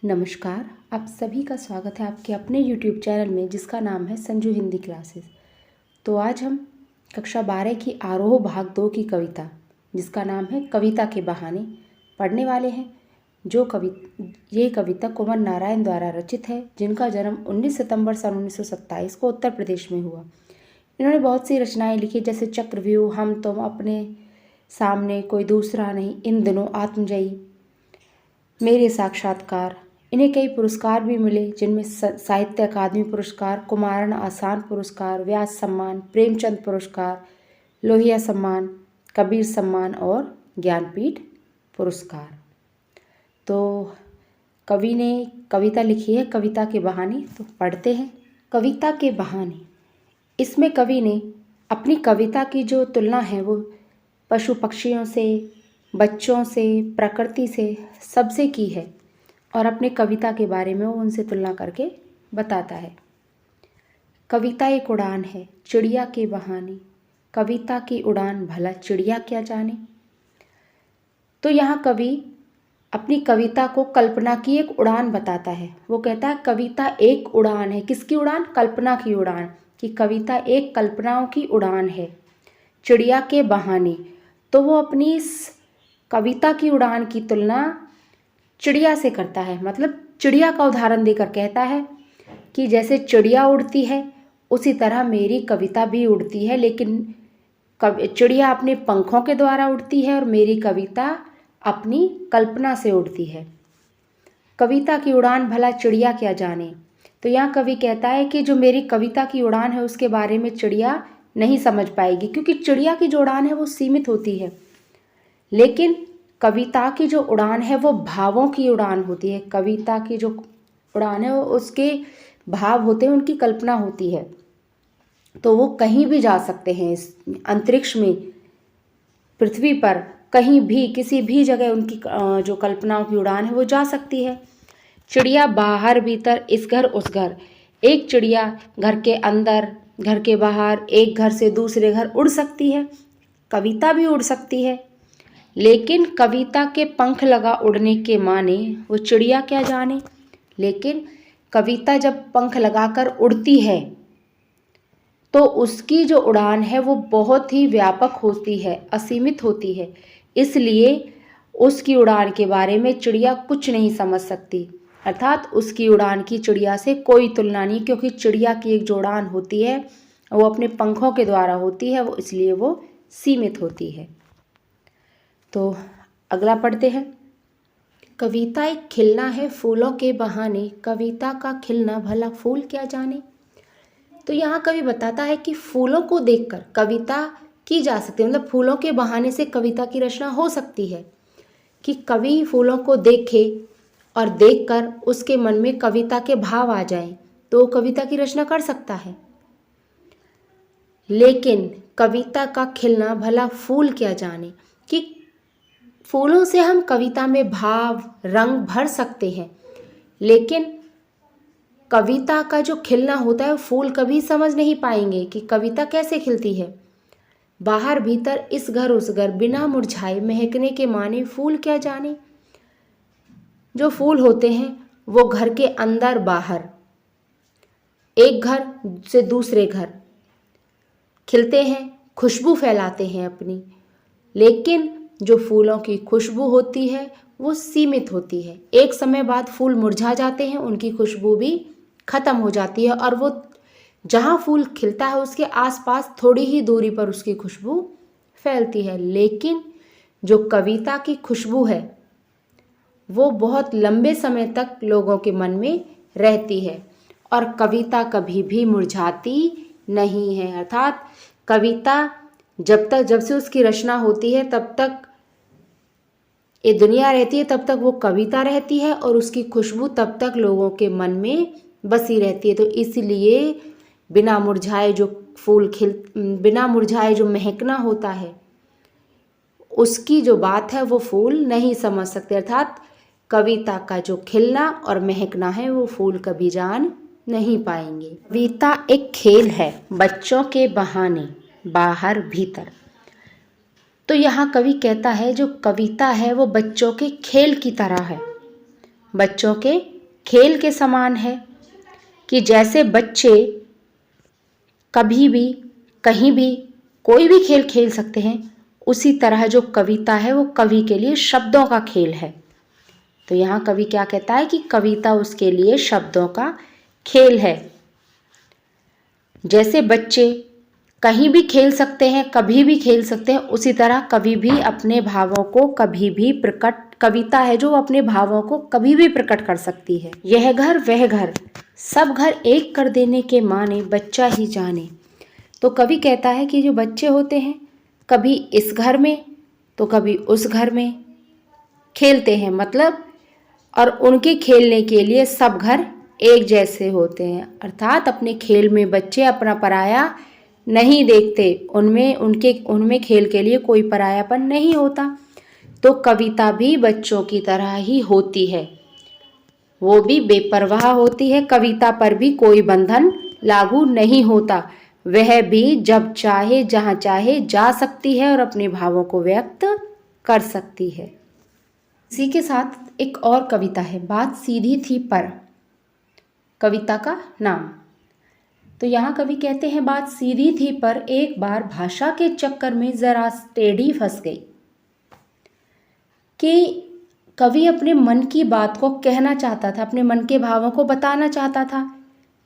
नमस्कार। आप सभी का स्वागत है आपके अपने YouTube चैनल में जिसका नाम है संजू हिंदी क्लासेस। तो आज हम कक्षा 12 की आरोह भाग 2 की कविता जिसका नाम है कविता के बहाने पढ़ने वाले हैं। ये कविता कुंवर नारायण द्वारा रचित है, जिनका जन्म 19 सितंबर सन 1927 को उत्तर प्रदेश में हुआ। इन्होंने बहुत सी रचनाएं लिखी, जैसे चक्रव्यूह, हम तुम, अपने सामने, कोई दूसरा नहीं, इन दिनों, आत्मजयी, मेरे साक्षात्कार। इन्हें कई पुरस्कार भी मिले, जिनमें साहित्य अकादमी पुरस्कार, कुमारन आसान पुरस्कार, व्यास सम्मान, प्रेमचंद पुरस्कार, लोहिया सम्मान, कबीर सम्मान और ज्ञानपीठ पुरस्कार। तो कवि ने कविता लिखी है कविता के बहाने, तो पढ़ते हैं। कविता के बहाने। इसमें कवि ने अपनी कविता की जो तुलना है वो पशु पक्षियों से, बच्चों से, प्रकृति से, सबसे की है और अपने कविता के बारे में वो उनसे तुलना करके बताता है। कविता एक उड़ान है चिड़िया के बहाने, कविता की उड़ान भला चिड़िया क्या जाने। तो यहाँ कवि अपनी कविता को कल्पना की एक उड़ान बताता है। वो कहता है कविता एक उड़ान है। किसकी उड़ान? कल्पना की उड़ान। कि कविता एक कल्पनाओं की उड़ान है चिड़िया के बहाने। तो वो अपनी इस कविता की उड़ान की तुलना चिड़िया से करता है, मतलब चिड़िया का उदाहरण देकर कहता है कि जैसे चिड़िया उड़ती है उसी तरह मेरी कविता भी उड़ती है, लेकिन चिड़िया अपने पंखों के द्वारा उड़ती है और मेरी कविता अपनी कल्पना से उड़ती है। कविता की उड़ान भला चिड़िया क्या जाने। तो यहाँ कवि कहता है कि जो मेरी कविता की उड़ान है उसके बारे में चिड़िया नहीं समझ पाएगी, क्योंकि चिड़िया की जो उड़ान है वो सीमित होती है, लेकिन कविता की जो उड़ान है वो भावों की उड़ान होती है। कविता की जो उड़ान है वो उसके भाव होते हैं, उनकी कल्पना होती है। तो वो कहीं भी जा सकते हैं, इस अंतरिक्ष में, पृथ्वी पर, कहीं भी, किसी भी जगह उनकी जो कल्पनाओं की उड़ान है वो जा सकती है। चिड़िया बाहर भीतर, इस घर उस घर। एक चिड़िया घर के अंदर, घर के बाहर, एक घर से दूसरे घर उड़ सकती है। कविता भी उड़ सकती है, लेकिन कविता के पंख लगा उड़ने के माने वो चिड़िया क्या जाने। लेकिन कविता जब पंख लगाकर उड़ती है तो उसकी जो उड़ान है वो बहुत ही व्यापक होती है, असीमित होती है, इसलिए उसकी उड़ान के बारे में चिड़िया कुछ नहीं समझ सकती। अर्थात उसकी उड़ान की चिड़िया से कोई तुलना नहीं, क्योंकि चिड़िया की एक जो उड़ान होती है वो अपने पंखों के द्वारा होती है, वो इसलिए वो सीमित होती है। तो अगला पढ़ते हैं। कविता एक खिलना है फूलों के बहाने, कविता का खिलना भला फूल क्या जाने। तो यहाँ कवि बताता है कि फूलों को देखकर कविता की जा सकती है, मतलब फूलों के बहाने से कविता की रचना हो सकती है। कि कवि फूलों को देखे और देखकर उसके मन में कविता के भाव आ जाएं तो वो कविता की रचना कर सकता है। लेकिन कविता का खिलना भला फूल क्या जाने, कि फूलों से हम कविता में भाव, रंग भर सकते हैं, लेकिन कविता का जो खिलना होता है फूल कभी समझ नहीं पाएंगे कि कविता कैसे खिलती है। बाहर भीतर, इस घर उस घर, बिना मुरझाए, महकने के माने फूल क्या जाने। जो फूल होते हैं वो घर के अंदर बाहर, एक घर से दूसरे घर खिलते हैं, खुशबू फैलाते हैं अपनी, लेकिन जो फूलों की खुशबू होती है वो सीमित होती है। एक समय बाद फूल मुरझा जाते हैं, उनकी खुशबू भी खत्म हो जाती है और वो जहाँ फूल खिलता है उसके आसपास थोड़ी ही दूरी पर उसकी खुशबू फैलती है। लेकिन जो कविता की खुशबू है वो बहुत लंबे समय तक लोगों के मन में रहती है और कविता कभी भी मुरझाती नहीं है। अर्थात कविता जब से उसकी रचना होती है तब तक ये दुनिया रहती है, तब तक वो कविता रहती है और उसकी खुशबू तब तक लोगों के मन में बसी रहती है। तो इसलिए बिना मुरझाए जो महकना होता है उसकी जो बात है वो फूल नहीं समझ सकते। अर्थात कविता का जो खिलना और महकना है वो फूल कभी जान नहीं पाएंगे। कविता एक खेल है बच्चों के बहाने, बाहर भीतर। तो यहाँ कवि कहता है जो कविता है वो बच्चों के खेल की तरह है, बच्चों के खेल के समान है कि जैसे बच्चे कभी भी कहीं भी कोई भी खेल खेल सकते हैं, उसी तरह जो कविता है वो कवि के लिए शब्दों का खेल है। तो यहाँ कवि क्या कहता है कि कविता उसके लिए शब्दों का खेल है। जैसे बच्चे कहीं भी खेल सकते हैं, कभी भी खेल सकते हैं, उसी तरह कवि भी अपने भावों को कभी भी प्रकट, कविता है जो अपने भावों को कभी भी प्रकट कर सकती है। यह घर वह घर, सब घर एक कर देने के माने, बच्चा ही जाने। तो कवि कहता है कि जो बच्चे होते हैं, कभी इस घर में तो कभी उस घर में खेलते हैं, मतलब और उनके खेलने के लिए सब घर एक जैसे होते हैं। अर्थात अपने खेल में बच्चे अपना पराया नहीं देखते, उनमें खेल के लिए कोई परायापन नहीं होता। तो कविता भी बच्चों की तरह ही होती है, वो भी बेपरवाह होती है। कविता पर भी कोई बंधन लागू नहीं होता, वह भी जब चाहे जहाँ चाहे जा सकती है और अपने भावों को व्यक्त कर सकती है। इसी के साथ एक और कविता है, बात सीधी थी पर, कविता का नाम। तो यहाँ कवि कहते हैं, बात सीधी थी पर एक बार भाषा के चक्कर में जरा टेढ़ी फंस गई। कि कवि अपने मन की बात को कहना चाहता था, अपने मन के भावों को बताना चाहता था,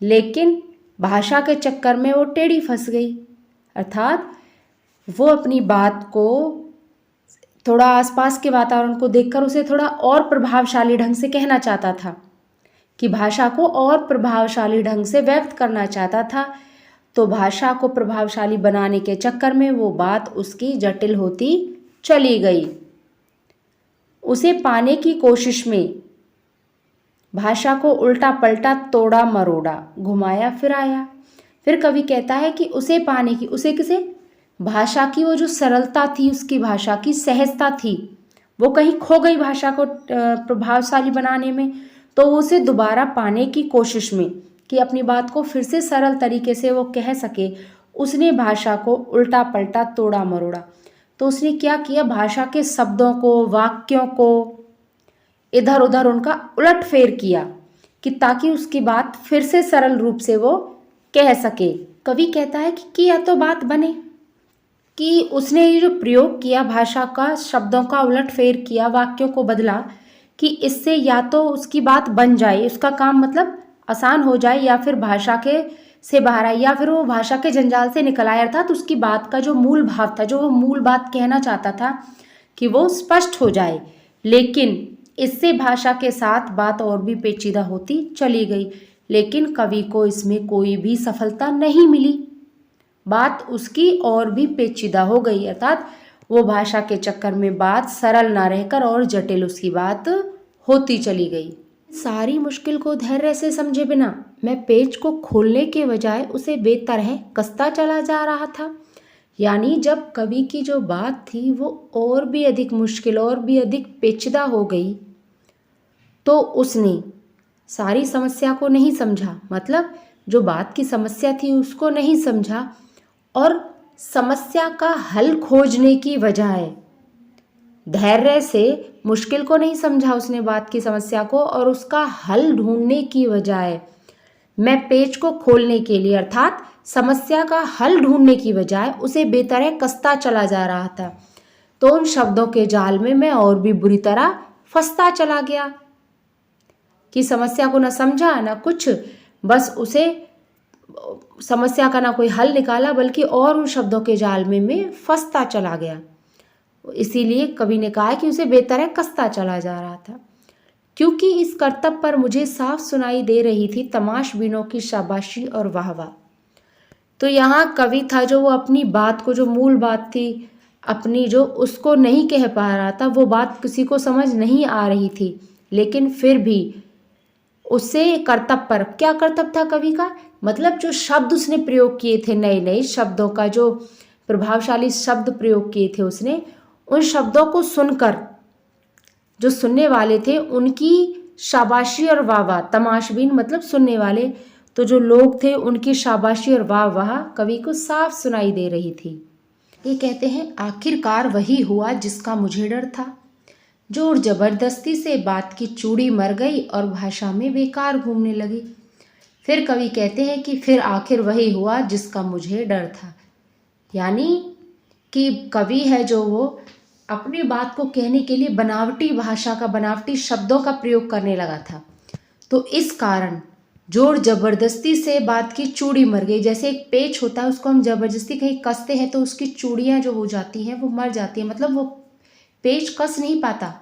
लेकिन भाषा के चक्कर में वो टेढ़ी फंस गई। अर्थात वो अपनी बात को थोड़ा आसपास के वातावरण को देखकर उसे थोड़ा और प्रभावशाली ढंग से कहना चाहता था, कि भाषा को और प्रभावशाली ढंग से व्यक्त करना चाहता था। तो भाषा को प्रभावशाली बनाने के चक्कर में वो बात उसकी जटिल होती चली गई। उसे पाने की कोशिश में भाषा को उल्टा पलटा, तोड़ा मरोड़ा, घुमाया फिराया। फिर कवि कहता है कि उसे पाने की, उसे किसे, भाषा की वो जो सरलता थी, उसकी भाषा की सहजता थी, वो कहीं खो गई भाषा को प्रभावशाली बनाने में। तो उसे दोबारा पाने की कोशिश में, कि अपनी बात को फिर से सरल तरीके से वो कह सके, उसने भाषा को उल्टा पलटा, तोड़ा मरोड़ा। तो उसने क्या किया, भाषा के शब्दों को, वाक्यों को इधर उधर उनका उलट फेर किया, कि ताकि उसकी बात फिर से सरल रूप से वो कह सके। कवि कहता है कि किया तो बात बने, कि उसने ये जो प्रयोग किया भाषा का, शब्दों का उलट फेर किया, वाक्यों को बदला, कि इससे या तो उसकी बात बन जाए, उसका काम मतलब आसान हो जाए, या फिर भाषा के से बाहर आए, या फिर वो भाषा के जंजाल से निकल आए। अर्थात उसकी बात का जो मूल भाव था, जो वो मूल बात कहना चाहता था, कि वो स्पष्ट हो जाए। लेकिन इससे भाषा के साथ बात और भी पेचीदा होती चली गई, लेकिन कवि को इसमें कोई भी सफलता नहीं मिली, बात उसकी और भी पेचीदा हो गई। अर्थात वो भाषा के चक्कर में बात सरल ना रहकर और जटिल उसकी बात होती चली गई। सारी मुश्किल को धैर्य से समझे बिना मैं पेज को खोलने के बजाय उसे बेतरह कसता चला जा रहा था। यानी जब कवि की जो बात थी वो और भी अधिक मुश्किल, और भी अधिक पेचीदा हो गई, तो उसने सारी समस्या को नहीं समझा, मतलब जो बात की समस्या थी उसको नहीं समझा, और समस्या का हल खोजने की बजाय धैर्य से मुश्किल को नहीं समझा उसने, बात की समस्या को, और उसका हल ढूंढने की बजाय मैं पेज को खोलने के लिए, अर्थात समस्या का हल ढूंढने की बजाय उसे बेतरह कसता चला जा रहा था। तो उन शब्दों के जाल में मैं और भी बुरी तरह फंसता चला गया, कि समस्या को न समझा न कुछ, बस उसे समस्या का ना कोई हल निकाला, बल्कि और उन शब्दों के जाल में मैं फंसता चला गया। इसीलिए कवि ने कहा कि उसे बेतरह कसता चला जा रहा था, क्योंकि इस करतब पर मुझे साफ सुनाई दे रही थी तमाशबीनों की शाबाशी और वाहवाह। तो यहाँ कवि था जो वो अपनी बात को, जो मूल बात थी अपनी, जो उसको नहीं कह पा रहा था, वो बात किसी को समझ नहीं आ रही थी, लेकिन फिर भी उससे कर्तव्य पर, क्या कर्तव्य था कवि का, मतलब जो शब्द उसने प्रयोग किए थे, नए नए शब्दों का जो प्रभावशाली शब्द प्रयोग किए थे उसने, उन शब्दों को सुनकर जो सुनने वाले थे उनकी शाबाशी और वाह वाह, तमाशबीन मतलब सुनने वाले, तो जो लोग थे उनकी शाबाशी और वाह वाह कवि को साफ सुनाई दे रही थी। ये कहते हैं, आखिरकार वही हुआ जिसका मुझे डर था, जोर जबरदस्ती से बात की चूड़ी मर गई और भाषा में बेकार घूमने लगी। फिर कवि कहते हैं कि फिर आखिर वही हुआ जिसका मुझे डर था। यानी कि कवि है जो वो अपनी बात को कहने के लिए बनावटी भाषा का, बनावटी शब्दों का प्रयोग करने लगा था। तो इस कारण जोर जबरदस्ती से बात की चूड़ी मर गई। जैसे एक पेच होता है, उसको हम जबरदस्ती कहीं कसते हैं तो उसकी चूड़ियाँ जो हो जाती हैं वो मर जाती हैं, मतलब वो पेच कस नहीं पाता।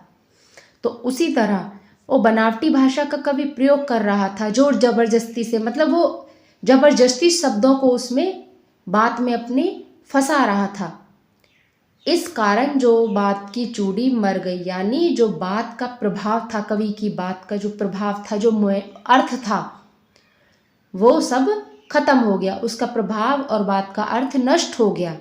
तो उसी तरह वो बनावटी भाषा का कवि प्रयोग कर रहा था जोर जबरदस्ती से, मतलब वो जबरदस्ती शब्दों को उसमें बात में अपने फंसा रहा था। इस कारण जो बात की चूड़ी मर गई, यानी जो बात का प्रभाव था, कवि की बात का जो प्रभाव था, जो अर्थ था, वो सब खत्म हो गया। उसका प्रभाव और बात का अर्थ नष्ट हो गया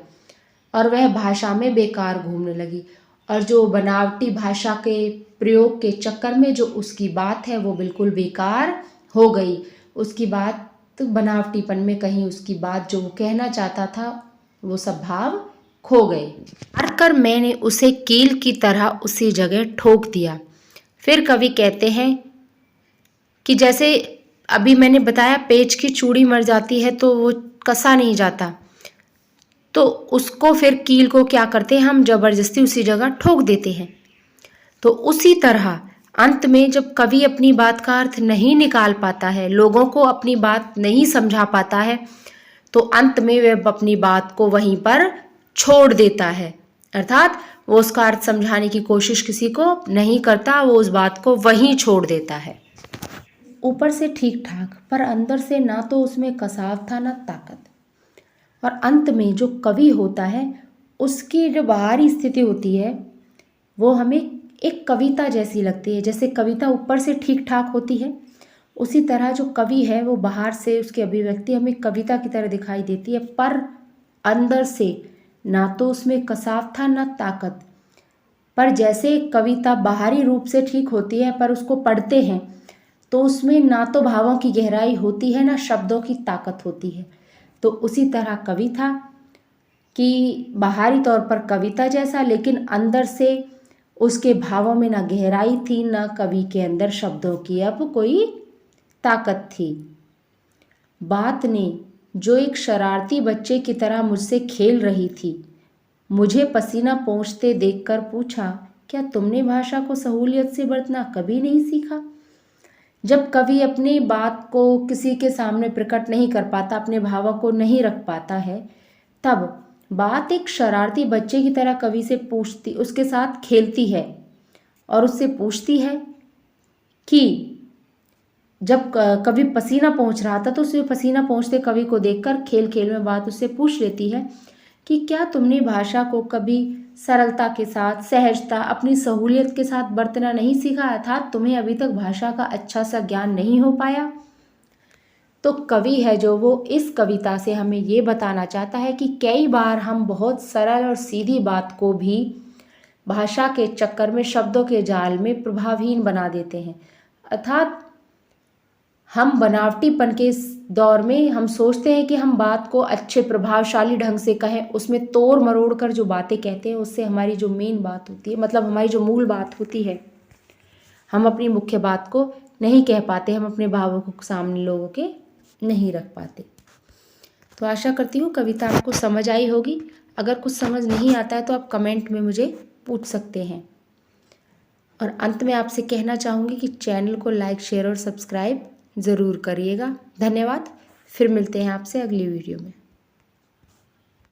और वह भाषा में बेकार घूमने लगी। और जो बनावटी भाषा के प्रयोग के चक्कर में जो उसकी बात है वो बिल्कुल बेकार हो गई। उसकी बात बनावटीपन में कहीं उसकी बात जो वो कहना चाहता था वो सब भाव खो गए। मारकर मैंने उसे कील की तरह उसी जगह ठोक दिया। फिर कवि कहते हैं कि जैसे अभी मैंने बताया पेच की चूड़ी मर जाती है तो वो कसा नहीं जाता, तो उसको फिर कील को क्या करते हैं, हम जबरदस्ती उसी जगह ठोक देते हैं। तो उसी तरह अंत में जब कवि अपनी बात का अर्थ नहीं निकाल पाता है, लोगों को अपनी बात नहीं समझा पाता है, तो अंत में वह अपनी बात को वहीं पर छोड़ देता है। अर्थात वो उसका अर्थ समझाने की कोशिश किसी को नहीं करता, वो उस बात को वहीं छोड़ देता है। ऊपर से ठीक ठाक पर अंदर से ना तो उसमें कसाव था ना ताकत। और अंत में जो कवि होता है उसकी जो बाहरी स्थिति होती है वो हमें एक कविता जैसी लगती है। जैसे कविता ऊपर से ठीक ठाक होती है, उसी तरह जो कवि है वो बाहर से उसकी अभिव्यक्ति हमें कविता की तरह दिखाई देती है, पर अंदर से ना तो उसमें कसाव था ना ताकत। पर जैसे कविता बाहरी रूप से ठीक होती है पर उसको पढ़ते हैं तो उसमें ना तो भावों की गहराई होती है ना शब्दों की ताकत होती है। तो उसी तरह कवि था कि बाहरी तौर पर कविता जैसा, लेकिन अंदर से उसके भावों में ना गहराई थी ना कवि के अंदर शब्दों की अब कोई ताकत थी। बात ने जो एक शरारती बच्चे की तरह मुझसे खेल रही थी, मुझे पसीना पोंछते देखकर पूछा, क्या तुमने भाषा को सहूलियत से बरतना कभी नहीं सीखा? जब कवि अपनी बात को किसी के सामने प्रकट नहीं कर पाता, अपने भावों को नहीं रख पाता है, तब बात एक शरारती बच्चे की तरह कवि से पूछती, उसके साथ खेलती है और उससे पूछती है कि जब कवि पसीना पोंछ रहा था तो उसे पसीना पोंछते कवि को देखकर खेल खेल में बात उससे पूछ लेती है कि क्या तुमने भाषा को कभी सरलता के साथ, सहजता, अपनी सहूलियत के साथ बरतना नहीं सीखा, अर्थात तुम्हें अभी तक भाषा का अच्छा सा ज्ञान नहीं हो पाया? तो कवि है जो वो इस कविता से हमें ये बताना चाहता है कि कई बार हम बहुत सरल और सीधी बात को भी भाषा के चक्कर में, शब्दों के जाल में प्रभावहीन बना देते हैं। अर्थात हम बनावटीपन के इस दौर में हम सोचते हैं कि हम बात को अच्छे प्रभावशाली ढंग से कहें, उसमें तोड़ मरोड़ कर जो बातें कहते हैं उससे हमारी जो मेन बात होती है, मतलब हमारी जो मूल बात होती है, हम अपनी मुख्य बात को नहीं कह पाते, हम अपने भावों को सामने लोगों के नहीं रख पाते। तो आशा करती हूँ कविता आपको समझ आई होगी। अगर कुछ समझ नहीं आता है तो आप कमेंट में मुझे पूछ सकते हैं। और अंत में आपसे कहना चाहूँगी कि चैनल को लाइक, शेयर और सब्सक्राइब ज़रूर करिएगा। धन्यवाद। फिर मिलते हैं आपसे अगली वीडियो में।